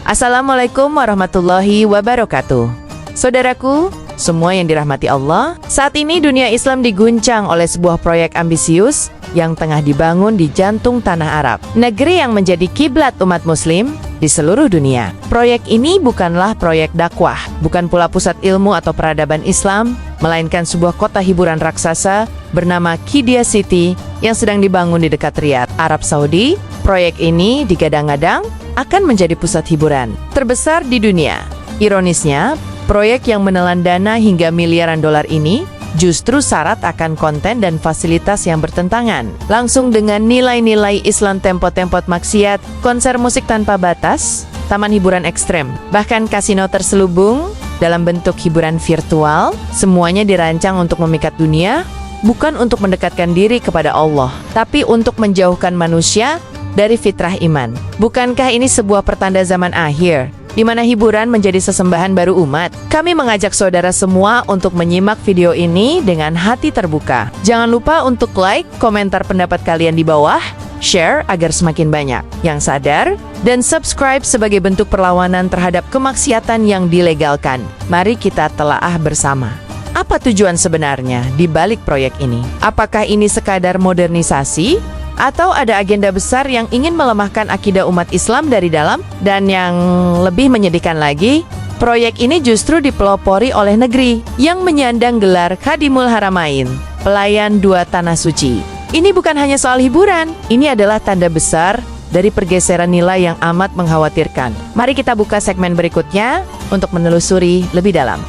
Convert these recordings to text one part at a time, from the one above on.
Assalamualaikum warahmatullahi wabarakatuh. Saudaraku, semua yang dirahmati Allah, saat ini dunia Islam diguncang oleh sebuah proyek ambisius yang tengah dibangun di jantung tanah Arab, negeri yang menjadi kiblat umat muslim di seluruh dunia. Proyek ini bukanlah proyek dakwah, bukan pula pusat ilmu atau peradaban Islam, melainkan sebuah kota hiburan raksasa bernama Qiddiya City yang sedang dibangun di dekat Riyadh, Arab Saudi. Proyek ini digadang-gadang akan menjadi pusat hiburan terbesar di dunia. Ironisnya, proyek yang menelan dana hingga miliaran dolar ini justru syarat akan konten dan fasilitas yang bertentangan langsung dengan nilai-nilai Islam, tempo-tempot maksiat, konser musik tanpa batas, taman hiburan ekstrem, bahkan kasino terselubung dalam bentuk hiburan virtual. Semuanya dirancang untuk memikat dunia, bukan untuk mendekatkan diri kepada Allah, tapi untuk menjauhkan manusia dari fitrah iman. Bukankah ini sebuah pertanda zaman akhir, di mana hiburan menjadi sesembahan baru umat? Kami mengajak saudara semua untuk menyimak video ini dengan hati terbuka. Jangan lupa untuk like, komentar pendapat kalian di bawah, share agar semakin banyak yang sadar, dan subscribe sebagai bentuk perlawanan terhadap kemaksiatan yang dilegalkan. Mari kita telaah bersama. Apa tujuan sebenarnya di balik proyek ini? Apakah ini sekadar modernisasi? Atau ada agenda besar yang ingin melemahkan akidah umat Islam dari dalam? Dan yang lebih menyedihkan lagi, proyek ini justru dipelopori oleh negeri yang menyandang gelar Khadimul Haramain, pelayan dua tanah suci. Ini bukan hanya soal hiburan, ini adalah tanda besar dari pergeseran nilai yang amat mengkhawatirkan. Mari kita buka segmen berikutnya untuk menelusuri lebih dalam.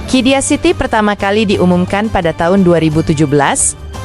Qiddiya City pertama kali diumumkan pada tahun 2017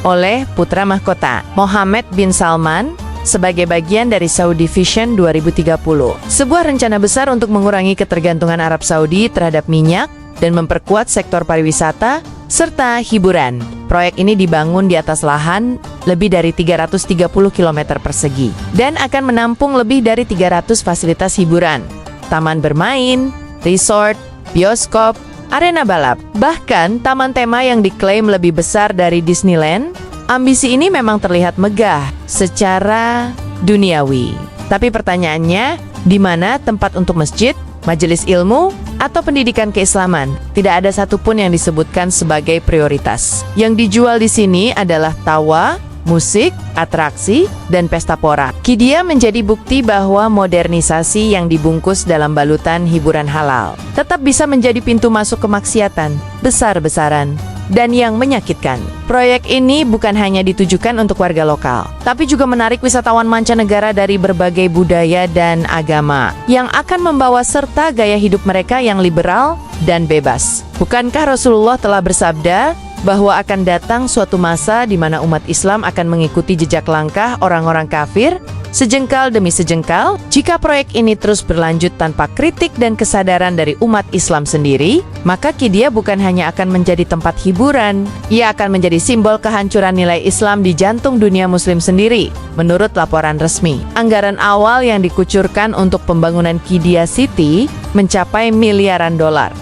oleh putra mahkota Mohammed bin Salman sebagai bagian dari Saudi Vision 2030. Sebuah rencana besar untuk mengurangi ketergantungan Arab Saudi terhadap minyak dan memperkuat sektor pariwisata serta hiburan. Proyek ini dibangun di atas lahan lebih dari 330 km persegi dan akan menampung lebih dari 300 fasilitas hiburan, taman bermain, resort, bioskop, arena balap, bahkan taman tema yang diklaim lebih besar dari Disneyland. Ambisi ini memang terlihat megah secara duniawi. Tapi pertanyaannya, di mana tempat untuk masjid, majelis ilmu, atau pendidikan keislaman? Tidak ada satupun yang disebutkan sebagai prioritas. Yang dijual di sini adalah tawa, musik, atraksi, dan pesta pora. Qiddiya menjadi bukti bahwa modernisasi yang dibungkus dalam balutan hiburan halal tetap bisa menjadi pintu masuk kemaksiatan besar-besaran dan yang menyakitkan. Proyek ini bukan hanya ditujukan untuk warga lokal, tapi juga menarik wisatawan mancanegara dari berbagai budaya dan agama yang akan membawa serta gaya hidup mereka yang liberal dan bebas. Bukankah Rasulullah telah bersabda bahwa akan datang suatu masa di mana umat Islam akan mengikuti jejak langkah orang-orang kafir sejengkal demi sejengkal? Jika proyek ini terus berlanjut tanpa kritik dan kesadaran dari umat Islam sendiri, maka Qiddiya bukan hanya akan menjadi tempat hiburan, ia akan menjadi simbol kehancuran nilai Islam di jantung dunia muslim sendiri. Menurut laporan resmi, anggaran awal yang dikucurkan untuk pembangunan Qiddiya City mencapai miliaran dolar,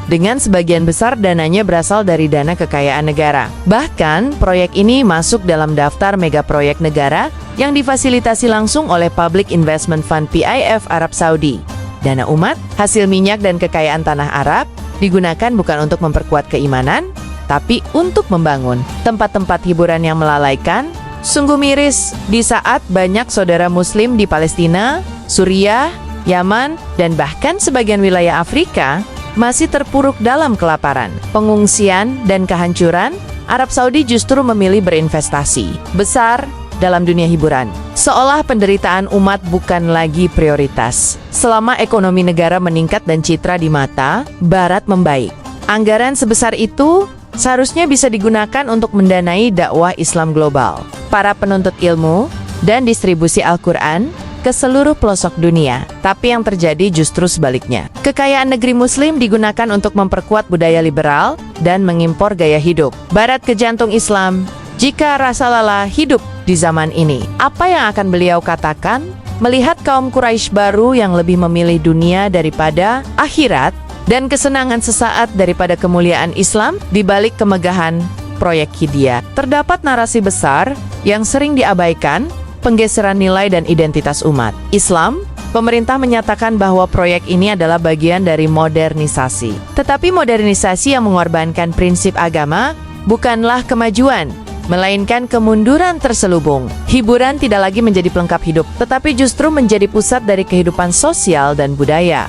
dengan sebagian besar dananya berasal dari dana kekayaan negara. Bahkan, proyek ini masuk dalam daftar mega proyek negara yang difasilitasi langsung oleh Public Investment Fund PIF Arab Saudi. Dana umat, hasil minyak dan kekayaan tanah Arab, digunakan bukan untuk memperkuat keimanan, tapi untuk membangun tempat-tempat hiburan yang melalaikan. Sungguh miris di saat banyak saudara muslim di Palestina, Suriah, Yaman, dan bahkan sebagian wilayah Afrika masih terpuruk dalam kelaparan, pengungsian, dan kehancuran. Arab Saudi justru memilih berinvestasi besar dalam dunia hiburan, seolah penderitaan umat bukan lagi prioritas. Selama ekonomi negara meningkat dan citra di mata Barat membaik, anggaran sebesar itu seharusnya bisa digunakan untuk mendanai dakwah Islam global, para penuntut ilmu, dan distribusi Al-Quran ke seluruh pelosok dunia. Tapi yang terjadi justru sebaliknya. Kekayaan negeri muslim digunakan untuk memperkuat budaya liberal dan mengimpor gaya hidup Barat ke jantung Islam. Jika Rasulullah hidup di zaman ini, apa yang akan beliau katakan? Melihat kaum Quraisy baru yang lebih memilih dunia daripada akhirat dan kesenangan sesaat daripada kemuliaan Islam di balik kemegahan proyek Qiddiya, terdapat narasi besar yang sering diabaikan, penggeseran nilai dan identitas umat Islam Pemerintah menyatakan bahwa proyek ini adalah bagian dari modernisasi. Tetapi modernisasi yang mengorbankan prinsip agama bukanlah kemajuan, melainkan kemunduran terselubung. Hiburan tidak lagi menjadi pelengkap hidup, tetapi justru menjadi pusat dari kehidupan sosial dan budaya.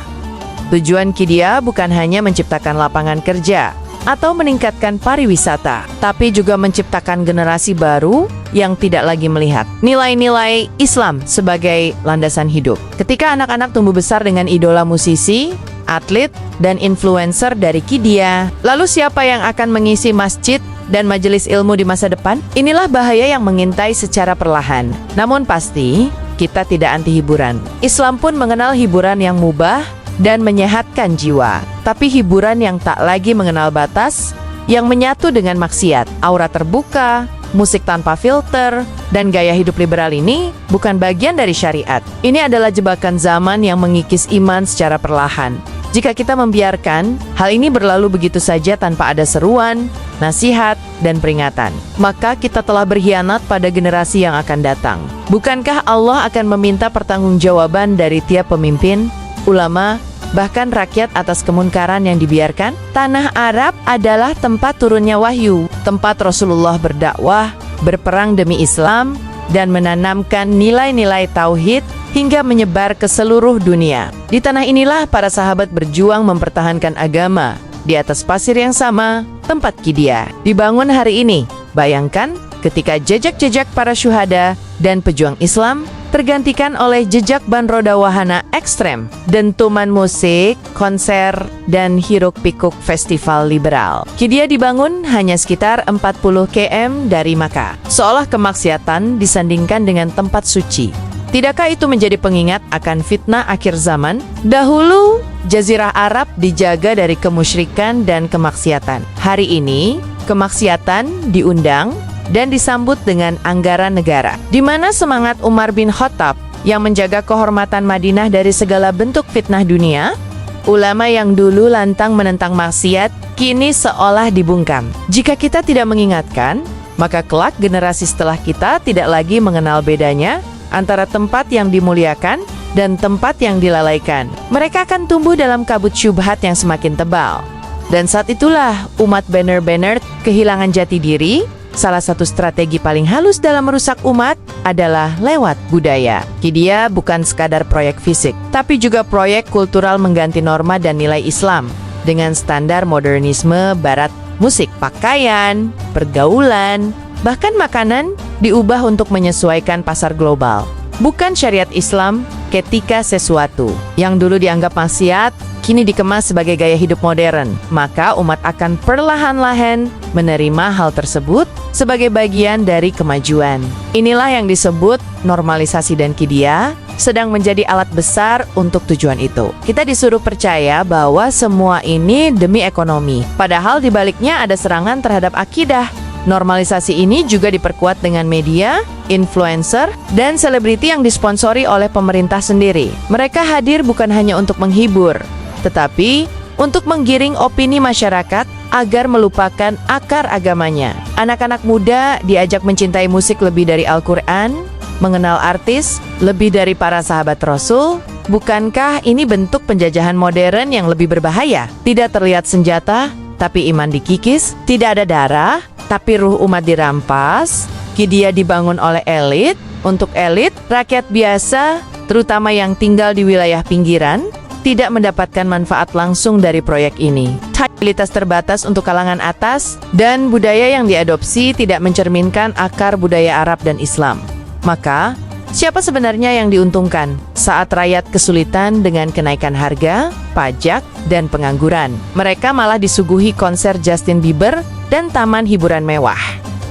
Tujuan Qiddiya bukan hanya menciptakan lapangan kerja atau meningkatkan pariwisata, tapi juga menciptakan generasi baru yang tidak lagi melihat nilai-nilai Islam sebagai landasan hidup. Ketika anak-anak tumbuh besar dengan idola musisi, atlet, dan influencer dari Qiddiya, lalu siapa yang akan mengisi masjid dan majelis ilmu di masa depan? Inilah bahaya yang mengintai secara perlahan. Namun pasti, kita tidak anti hiburan. Islam pun mengenal hiburan yang mubah dan menyehatkan jiwa. Tapi hiburan yang tak lagi mengenal batas, yang menyatu dengan maksiat, aura terbuka, musik tanpa filter, dan gaya hidup liberal ini bukan bagian dari syariat. Ini adalah jebakan zaman yang mengikis iman secara perlahan. Jika kita membiarkan hal ini berlalu begitu saja tanpa ada seruan, nasihat, dan peringatan, maka kita telah berkhianat pada generasi yang akan datang. Bukankah Allah akan meminta pertanggungjawaban dari tiap pemimpin, ulama, bahkan rakyat atas kemunkaran yang dibiarkan? Tanah Arab adalah tempat turunnya wahyu, tempat Rasulullah berdakwah, berperang demi Islam, dan menanamkan nilai-nilai tauhid hingga menyebar ke seluruh dunia. Di tanah inilah para sahabat berjuang mempertahankan agama. Di atas pasir yang sama, tempat Qiddiya dibangun hari ini. Bayangkan ketika jejak-jejak para syuhada dan pejuang Islam tergantikan oleh jejak ban roda wahana ekstrem, dentuman musik, konser, dan hiruk-pikuk festival liberal. Qiddiya dibangun hanya sekitar 40 km dari Makkah, seolah kemaksiatan disandingkan dengan tempat suci. Tidakkah itu menjadi pengingat akan fitnah akhir zaman? Dahulu, Jazirah Arab dijaga dari kemusyrikan dan kemaksiatan. Hari ini, kemaksiatan diundang dan disambut dengan anggaran negara, di mana semangat Umar bin Khattab yang menjaga kehormatan Madinah dari segala bentuk fitnah dunia, ulama yang dulu lantang menentang maksiat, kini seolah dibungkam. Jika kita tidak mengingatkan, maka kelak generasi setelah kita tidak lagi mengenal bedanya antara tempat yang dimuliakan dan tempat yang dilalaikan. Mereka akan tumbuh dalam kabut syubhat yang semakin tebal. Dan saat itulah umat benar-benar kehilangan jati diri. Salah satu strategi paling halus dalam merusak umat adalah lewat budaya. Qiddiya bukan sekadar proyek fisik, tapi juga proyek kultural mengganti norma dan nilai Islam dengan standar modernisme barat. Musik, pakaian, pergaulan, bahkan makanan diubah untuk menyesuaikan pasar global. Bukan syariat Islam ketika sesuatu yang dulu dianggap maksiat kini dikemas sebagai gaya hidup modern, maka umat akan perlahan-lahan menerima hal tersebut sebagai bagian dari kemajuan. Inilah yang disebut normalisasi, dan Qiddiya sedang menjadi alat besar untuk tujuan itu. Kita disuruh percaya bahwa semua ini demi ekonomi, padahal di baliknya ada serangan terhadap akidah. Normalisasi ini juga diperkuat dengan media, influencer, dan selebriti yang disponsori oleh pemerintah sendiri. Mereka hadir bukan hanya untuk menghibur, tetapi untuk menggiring opini masyarakat agar melupakan akar agamanya. Anak-anak muda diajak mencintai musik lebih dari Al-Quran, mengenal artis lebih dari para sahabat Rasul. Bukankah ini bentuk penjajahan modern yang lebih berbahaya? Tidak terlihat senjata, tapi iman dikikis. Tidak ada darah, tapi ruh umat dirampas. Qiddiya dibangun oleh elit, untuk elit. Rakyat biasa, terutama yang tinggal di wilayah pinggiran, tidak mendapatkan manfaat langsung dari proyek ini. Fasilitas terbatas untuk kalangan atas, dan budaya yang diadopsi tidak mencerminkan akar budaya Arab dan Islam. Maka, siapa sebenarnya yang diuntungkan saat rakyat kesulitan dengan kenaikan harga, pajak, dan pengangguran? Mereka malah disuguhi konser Justin Bieber dan taman hiburan mewah.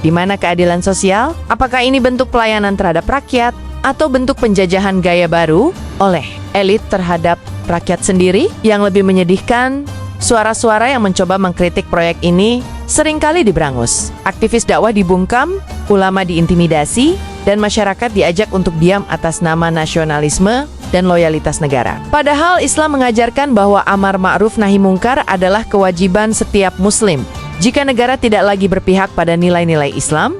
Di mana keadilan sosial? Apakah ini bentuk pelayanan terhadap rakyat atau bentuk penjajahan gaya baru oleh elit terhadap rakyat sendiri? Yang lebih menyedihkan, suara-suara yang mencoba mengkritik proyek ini seringkali diberangus. Aktivis dakwah dibungkam, ulama diintimidasi, dan masyarakat diajak untuk diam atas nama nasionalisme dan loyalitas negara. Padahal Islam mengajarkan bahwa amar ma'ruf nahi mungkar adalah kewajiban setiap muslim. Jika negara tidak lagi berpihak pada nilai-nilai Islam,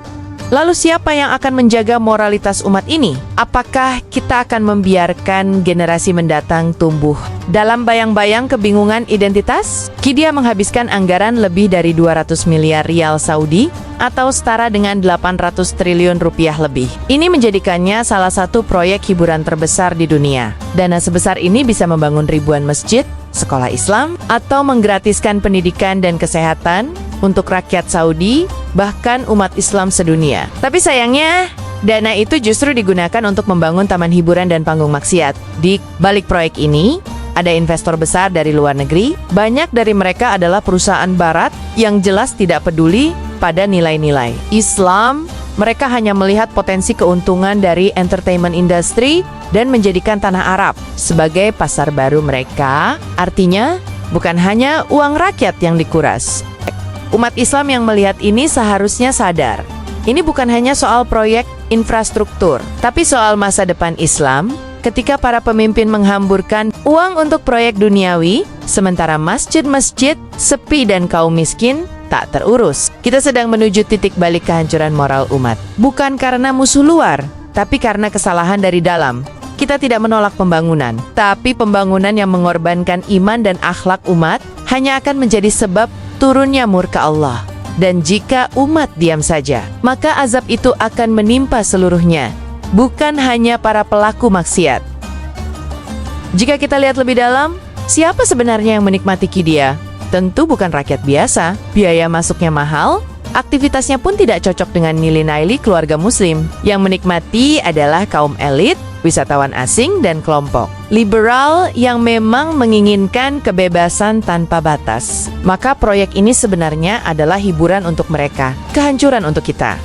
Lalu siapa yang akan menjaga moralitas umat ini? Apakah kita akan membiarkan generasi mendatang tumbuh dalam bayang-bayang kebingungan identitas? Qiddiya menghabiskan anggaran lebih dari 200 miliar rial Saudi atau setara dengan 800 triliun rupiah lebih. Ini menjadikannya salah satu proyek hiburan terbesar di dunia. Dana sebesar ini bisa membangun ribuan masjid, sekolah Islam, atau menggratiskan pendidikan dan kesehatan untuk rakyat Saudi, bahkan umat Islam sedunia. Tapi sayangnya, dana itu justru digunakan untuk membangun taman hiburan dan panggung maksiat. Di balik proyek ini, ada investor besar dari luar negeri. Banyak dari mereka adalah perusahaan barat yang jelas tidak peduli pada nilai-nilai Islam. Mereka hanya melihat potensi keuntungan dari entertainment industry dan menjadikan tanah Arab sebagai pasar baru mereka. Artinya, bukan hanya uang rakyat yang dikuras. Umat Islam yang melihat ini seharusnya sadar. Ini bukan hanya soal proyek infrastruktur, tapi soal masa depan Islam. Ketika para pemimpin menghamburkan uang untuk proyek duniawi, sementara masjid-masjid sepi dan kaum miskin tak terurus. Kita sedang menuju titik balik kehancuran moral umat. Bukan karena musuh luar, tapi karena kesalahan dari dalam. Kita tidak menolak pembangunan, tapi pembangunan yang mengorbankan iman dan akhlak umat hanya akan menjadi sebab turunnya murka Allah. Dan jika umat diam saja, maka azab itu akan menimpa seluruhnya, bukan hanya para pelaku maksiat. Jika kita lihat lebih dalam, siapa sebenarnya yang menikmati Qiddiya? Tentu bukan rakyat biasa. Biaya masuknya mahal, aktivitasnya pun tidak cocok dengan nilai-nilai keluarga muslim. Yang menikmati adalah kaum elit, wisatawan asing, dan kelompok liberal yang memang menginginkan kebebasan tanpa batas. Maka proyek ini sebenarnya adalah hiburan untuk mereka, kehancuran untuk kita.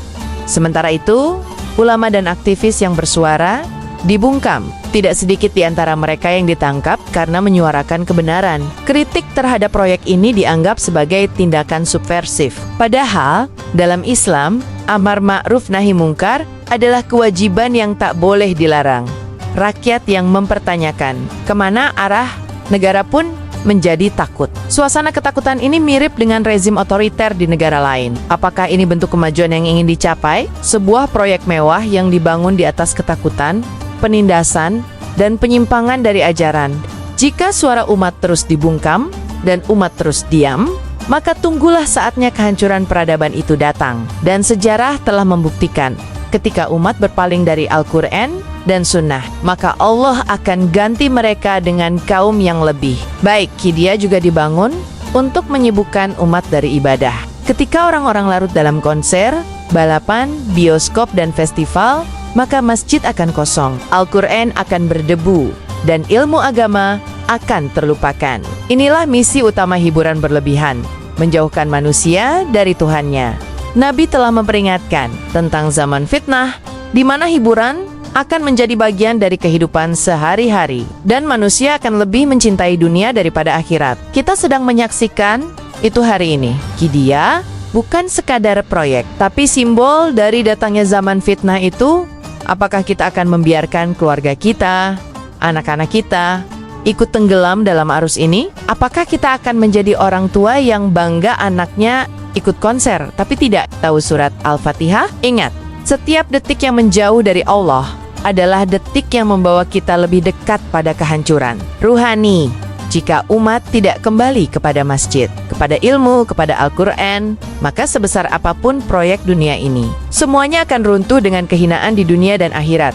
Sementara itu, ulama dan aktivis yang bersuara dibungkam. Tidak sedikit di antara mereka yang ditangkap karena menyuarakan kebenaran. Kritik terhadap proyek ini dianggap sebagai tindakan subversif. Padahal, dalam Islam, amar ma'ruf nahi mungkar adalah kewajiban yang tak boleh dilarang. Rakyat yang mempertanyakan kemana arah negara pun menjadi takut. Suasana ketakutan ini mirip dengan rezim otoriter di negara lain. Apakah ini bentuk kemajuan yang ingin dicapai? Sebuah proyek mewah yang dibangun di atas ketakutan, penindasan, dan penyimpangan dari ajaran. Jika suara umat terus dibungkam dan umat terus diam, maka tunggulah saatnya kehancuran peradaban itu datang. Dan sejarah telah membuktikan, ketika umat berpaling dari Al-Quran dan Sunnah, maka Allah akan ganti mereka dengan kaum yang lebih baik. Qiddiya juga dibangun untuk menyibukkan umat dari ibadah. Ketika orang-orang larut dalam konser, balapan, bioskop, dan festival, maka masjid akan kosong, Al-Quran akan berdebu, dan ilmu agama akan terlupakan. Inilah misi utama hiburan berlebihan, menjauhkan manusia dari Tuhannya. Nabi telah memperingatkan tentang zaman fitnah, di mana hiburan akan menjadi bagian dari kehidupan sehari-hari, dan manusia akan lebih mencintai dunia daripada akhirat. Kita sedang menyaksikan itu hari ini. Qiddiya bukan sekadar proyek, tapi simbol dari datangnya zaman fitnah itu. Apakah kita akan membiarkan keluarga kita, anak-anak kita, ikut tenggelam dalam arus ini? Apakah kita akan menjadi orang tua yang bangga anaknya ikut konser, tapi tidak tahu surat Al-Fatihah? Ingat, setiap detik yang menjauh dari Allah adalah detik yang membawa kita lebih dekat pada kehancuran ruhani. Jika umat tidak kembali kepada masjid, kepada ilmu, kepada Al-Quran, maka sebesar apapun proyek dunia ini, semuanya akan runtuh dengan kehinaan di dunia dan akhirat.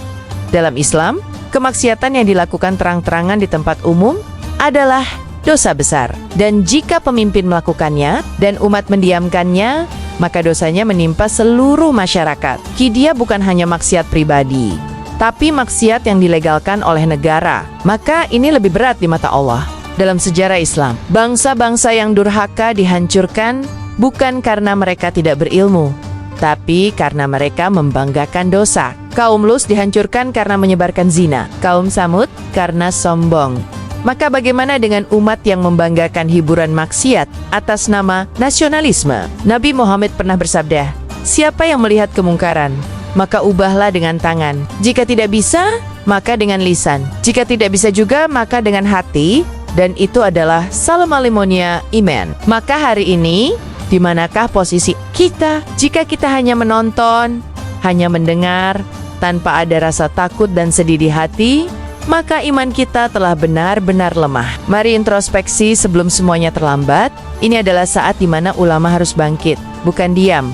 Dalam Islam, kemaksiatan yang dilakukan terang-terangan di tempat umum adalah dosa besar. Dan jika pemimpin melakukannya dan umat mendiamkannya, maka dosanya menimpa seluruh masyarakat. Qiddiya bukan hanya maksiat pribadi, tapi maksiat yang dilegalkan oleh negara. Maka ini lebih berat di mata Allah. Dalam sejarah Islam, bangsa-bangsa yang durhaka dihancurkan bukan karena mereka tidak berilmu, tapi karena mereka membanggakan dosa. Kaum Lut dihancurkan karena menyebarkan zina, kaum Samud karena sombong. Maka bagaimana dengan umat yang membanggakan hiburan maksiat atas nama nasionalisme? Nabi Muhammad pernah bersabda, siapa yang melihat kemungkaran, maka ubahlah dengan tangan. Jika tidak bisa, maka dengan lisan. Jika tidak bisa juga, maka dengan hati. Dan itu adalah salam alimonia iman. Maka hari ini, di manakah posisi kita? Jika kita hanya menonton, hanya mendengar, tanpa ada rasa takut dan sedih di hati, maka iman kita telah benar-benar lemah. Mari introspeksi sebelum semuanya terlambat. Ini adalah saat di mana ulama harus bangkit, bukan diam.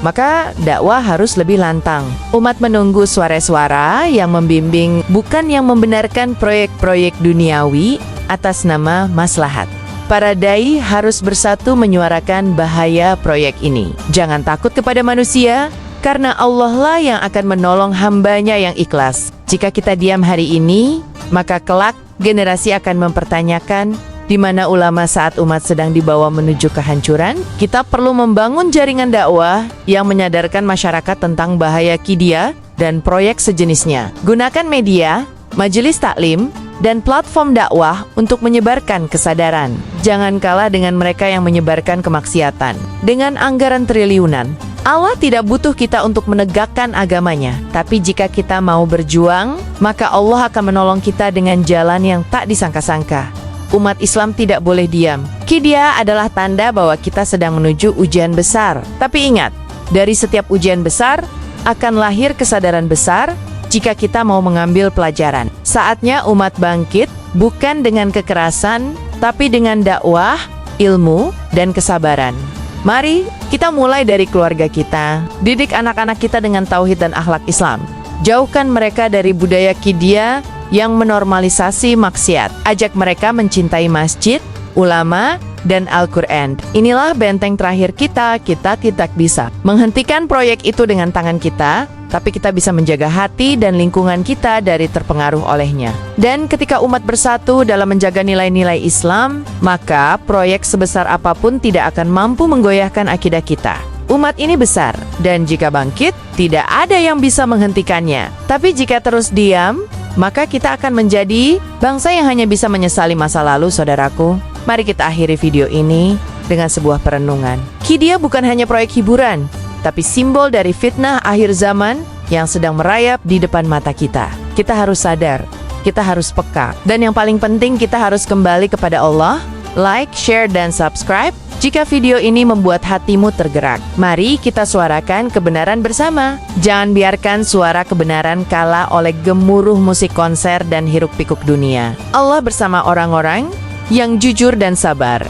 Maka dakwah harus lebih lantang. Umat menunggu suara-suara yang membimbing, bukan yang membenarkan proyek-proyek duniawi atas nama maslahat. Para dai harus bersatu menyuarakan bahaya proyek ini. Jangan takut kepada manusia, karena Allah lah yang akan menolong hambanya yang ikhlas. Jika kita diam hari ini, maka kelak generasi akan mempertanyakan di mana ulama saat umat sedang dibawa menuju kehancuran. Kita perlu membangun jaringan dakwah yang menyadarkan masyarakat tentang bahaya kidia dan proyek sejenisnya. Gunakan media, majelis taklim, dan platform dakwah untuk menyebarkan kesadaran. Jangan kalah dengan mereka yang menyebarkan kemaksiatan. Dengan anggaran triliunan, Allah tidak butuh kita untuk menegakkan agamanya. Tapi jika kita mau berjuang, maka Allah akan menolong kita dengan jalan yang tak disangka-sangka. Umat Islam tidak boleh diam. Kidia adalah tanda bahwa kita sedang menuju ujian besar. Tapi ingat, dari setiap ujian besar, akan lahir kesadaran besar jika kita mau mengambil pelajaran. Saatnya umat bangkit, bukan dengan kekerasan, tapi dengan dakwah, ilmu, dan kesabaran. Mari kita mulai dari keluarga kita. Didik anak-anak kita dengan tauhid dan akhlak Islam. Jauhkan mereka dari budaya kidia yang menormalisasi maksiat. Ajak mereka mencintai masjid, ulama, dan Al-Quran. Inilah benteng terakhir kita. Kita tidak bisa menghentikan proyek itu dengan tangan kita, tapi kita bisa menjaga hati dan lingkungan kita dari terpengaruh olehnya. Dan ketika umat bersatu dalam menjaga nilai-nilai Islam, maka proyek sebesar apapun tidak akan mampu menggoyahkan akidah kita. Umat ini besar, dan jika bangkit, tidak ada yang bisa menghentikannya. Tapi jika terus diam, maka kita akan menjadi bangsa yang hanya bisa menyesali masa lalu, saudaraku. Mari kita akhiri video ini dengan sebuah perenungan. Kidia bukan hanya proyek hiburan, tapi simbol dari fitnah akhir zaman yang sedang merayap di depan mata kita. Kita harus sadar, kita harus peka, dan yang paling penting kita harus kembali kepada Allah. Like, share, dan subscribe jika video ini membuat hatimu tergerak. Mari kita suarakan kebenaran bersama. Jangan biarkan suara kebenaran kalah oleh gemuruh musik konser dan hiruk-pikuk dunia. Allah bersama orang-orang yang jujur dan sabar.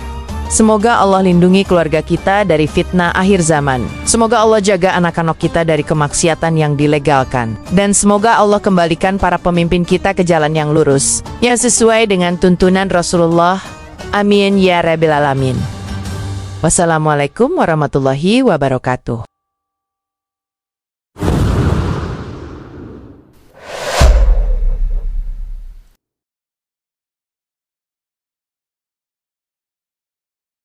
Semoga Allah lindungi keluarga kita dari fitnah akhir zaman. Semoga Allah jaga anak-anak kita dari kemaksiatan yang dilegalkan. Dan semoga Allah kembalikan para pemimpin kita ke jalan yang lurus, yang sesuai dengan tuntunan Rasulullah. Amin ya Rabbil Alamin. Wassalamualaikum warahmatullahi wabarakatuh.